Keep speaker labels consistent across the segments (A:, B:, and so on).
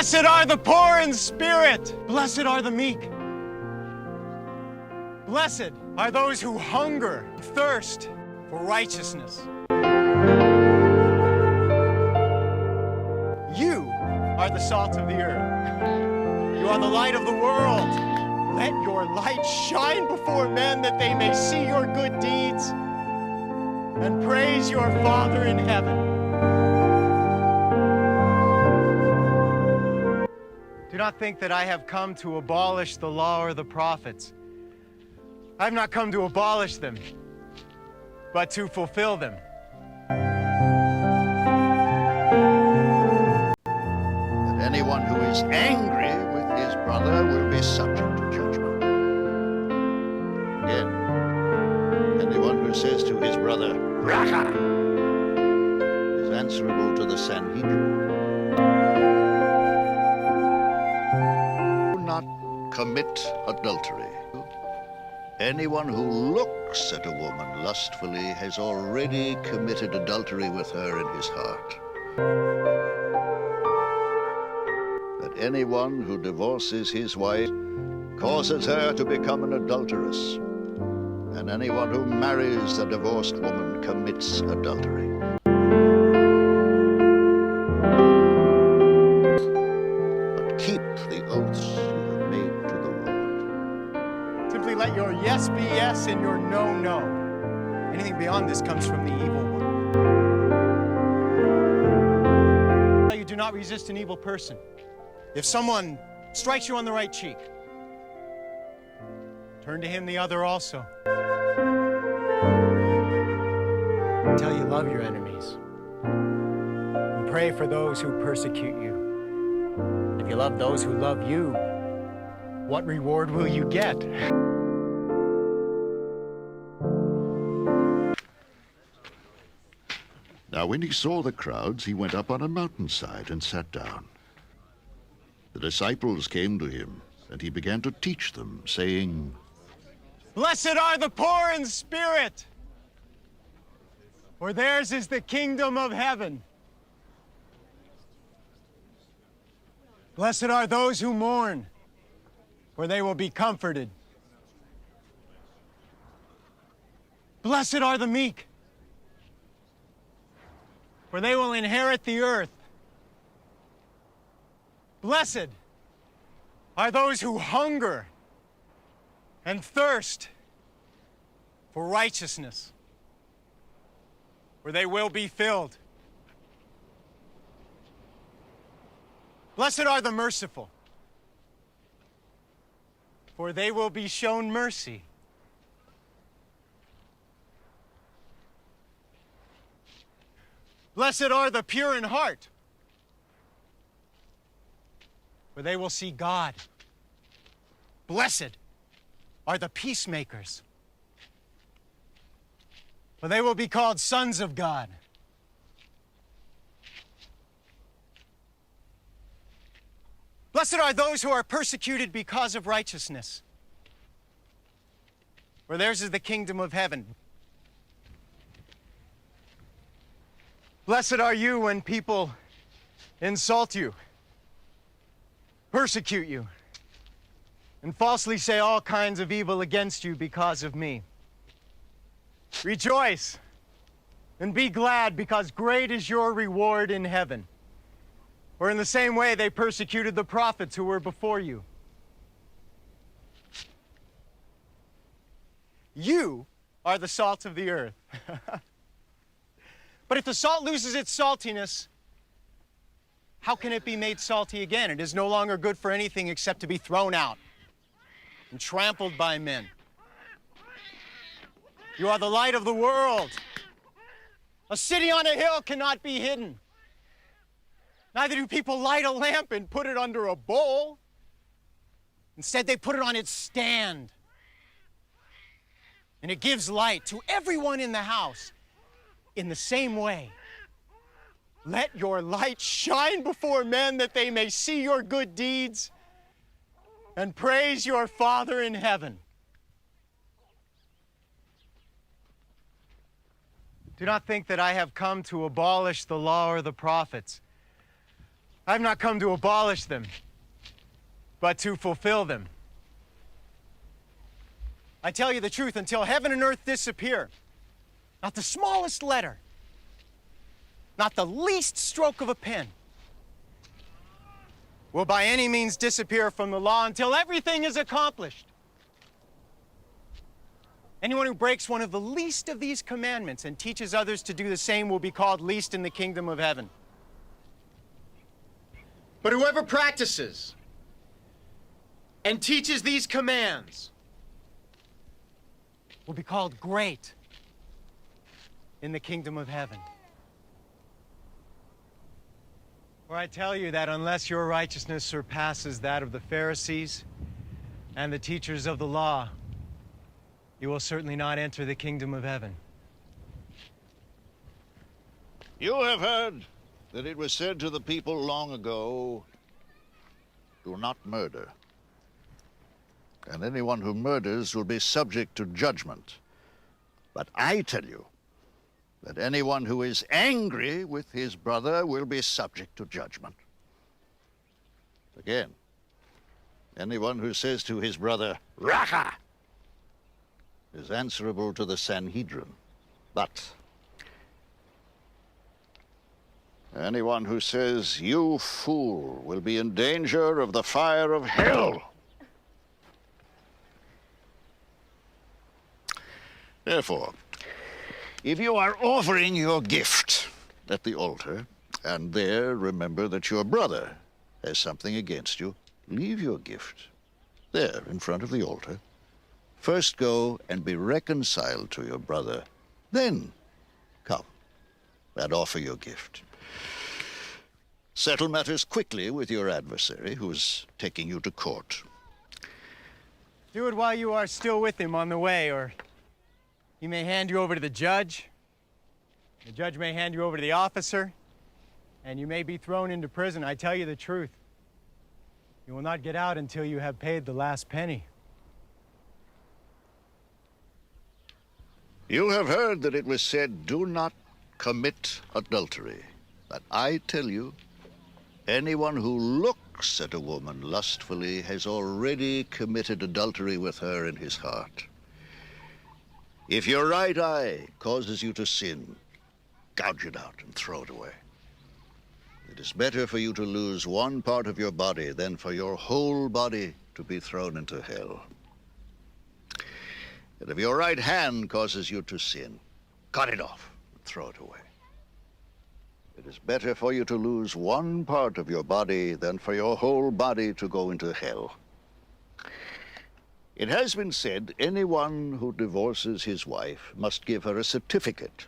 A: Blessed are the poor in spirit. Blessed are the meek. Blessed are those who hunger and thirst for righteousness. You are the salt of the earth. You are the light of the world. Let your light shine before men that they may see your good deeds and praise your Father in heaven. Do not think that I have come to abolish the law or the prophets. I have not come to abolish them, but to fulfill them.
B: That anyone who is angry with his brother will be subject to judgment. Again, anyone who says to his brother, Raka, is answerable to the Sanhedrin. Do not commit adultery. Anyone who looks at a woman lustfully has already committed adultery with her in his heart. That anyone who divorces his wife causes her to become an adulteress, and anyone who marries a divorced woman commits adultery. But keep the oaths you have made to the Lord.
A: Simply let your yes be yes and your no, no. Anything beyond this comes from the evil one. You do not resist an evil person. If someone strikes you on the right cheek, turn to him the other also. Until you love your enemies and pray for those who persecute you. If you love those who love you, what reward will you get?
B: Now when he saw the crowds, he went up on a mountainside and sat down. The disciples came to him, and he began to teach them, saying,
A: Blessed are the poor in spirit, for theirs is the kingdom of heaven. Blessed are those who mourn, for they will be comforted. Blessed are the meek, for they will inherit the earth. Blessed are those who hunger and thirst for righteousness, for they will be filled. Blessed are the merciful, for they will be shown mercy. Blessed are the pure in heart, for they will see God. Blessed are the peacemakers, for they will be called sons of God. Blessed are those who are persecuted because of righteousness, for theirs is the kingdom of heaven. Blessed are you when people insult you, persecute you, and falsely say all kinds of evil against you because of me. Rejoice and be glad, because great is your reward in heaven. For in the same way they persecuted the prophets who were before you. You are the salt of the earth. But if the salt loses its saltiness, how can it be made salty again? It is no longer good for anything except to be thrown out and trampled by men. You are the light of the world. A city on a hill cannot be hidden. Neither do people light a lamp and put it under a bowl. Instead, they put it on its stand. And it gives light to everyone in the house. In the same way, let your light shine before men that they may see your good deeds and praise your Father in heaven. Do not think that I have come to abolish the law or the prophets. I've not come to abolish them, but to fulfill them. I tell you the truth, until heaven and earth disappear, not the smallest letter, not the least stroke of a pen, will by any means disappear from the law until everything is accomplished. Anyone who breaks one of the least of these commandments and teaches others to do the same will be called least in the kingdom of heaven. But whoever practices and teaches these commands will be called great in the kingdom of heaven. For I tell you that unless your righteousness surpasses that of the Pharisees and the teachers of the law, you will certainly not enter the kingdom of heaven.
B: You have heard that it was said to the people long ago, do not murder. And anyone who murders will be subject to judgment. But I tell you that anyone who is angry with his brother will be subject to judgment. Again, anyone who says to his brother, Raka, is answerable to the Sanhedrin. But anyone who says, you fool, will be in danger of the fire of hell. Therefore, if you are offering your gift at the altar, and there remember that your brother has something against you, leave your gift there in front of the altar. First go and be reconciled to your brother, then come and offer your gift. Settle matters quickly with your adversary who's taking you to court.
A: Do it while you are still with him on the way, or he may hand you over to the judge. The judge may hand you over to the officer, and you may be thrown into prison. I tell you the truth. You will not get out until you have paid the last penny.
B: You have heard that it was said, do not commit adultery. But I tell you, anyone who looks at a woman lustfully has already committed adultery with her in his heart. If your right eye causes you to sin, gouge it out and throw it away. It is better for you to lose one part of your body than for your whole body to be thrown into hell. And if your right hand causes you to sin, cut it off and throw it away. It is better for you to lose one part of your body than for your whole body to go into hell. It has been said, anyone who divorces his wife must give her a certificate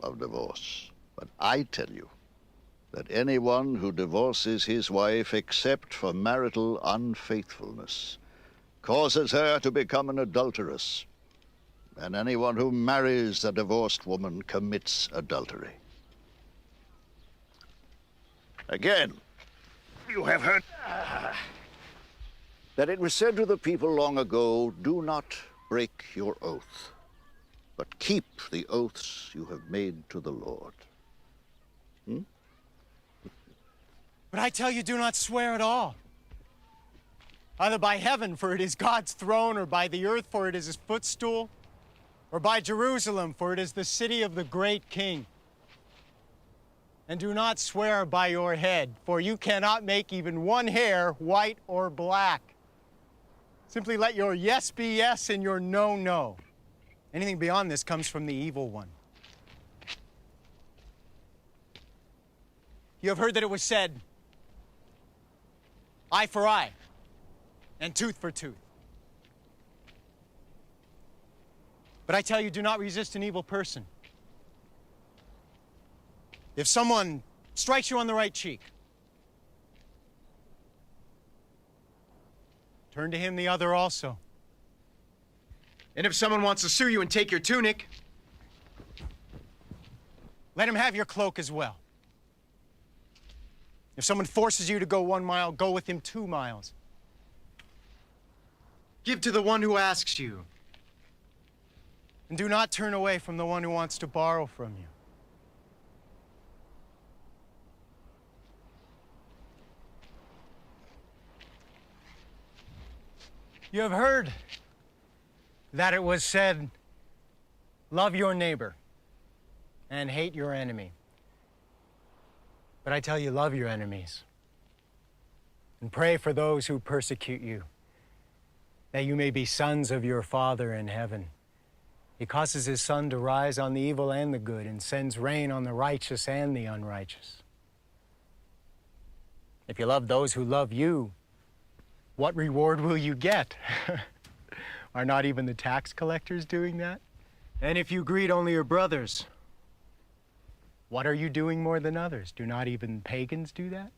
B: of divorce. But I tell you that anyone who divorces his wife except for marital unfaithfulness causes her to become an adulteress. And anyone who marries a divorced woman commits adultery. Again, you have heard that it was said to the people long ago, do not break your oath, but keep the oaths you have made to the Lord.
A: But I tell you, do not swear at all. Either by heaven, for it is God's throne, or by the earth, for it is his footstool, or by Jerusalem, for it is the city of the great king. And do not swear by your head, for you cannot make even one hair white or black. Simply let your yes be yes and your no, no. Anything beyond this comes from the evil one. You have heard that it was said, eye for eye and tooth for tooth. But I tell you, do not resist an evil person. If someone strikes you on the right cheek, turn to him the other also. And if someone wants to sue you and take your tunic, let him have your cloak as well. If someone forces you to go 1 mile, go with him 2 miles. Give to the one who asks you. And do not turn away from the one who wants to borrow from you. You have heard that it was said, love your neighbor and hate your enemy. But I tell you, love your enemies and pray for those who persecute you, that you may be sons of your Father in heaven. He causes his sun to rise on the evil and the good and sends rain on the righteous and the unrighteous. If you love those who love you, what reward will you get? Are not even the tax collectors doing that? And if you greet only your brothers, what are you doing more than others? Do not even pagans do that?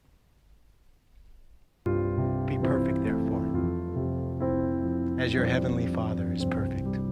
A: Be perfect, therefore, as your heavenly Father is perfect.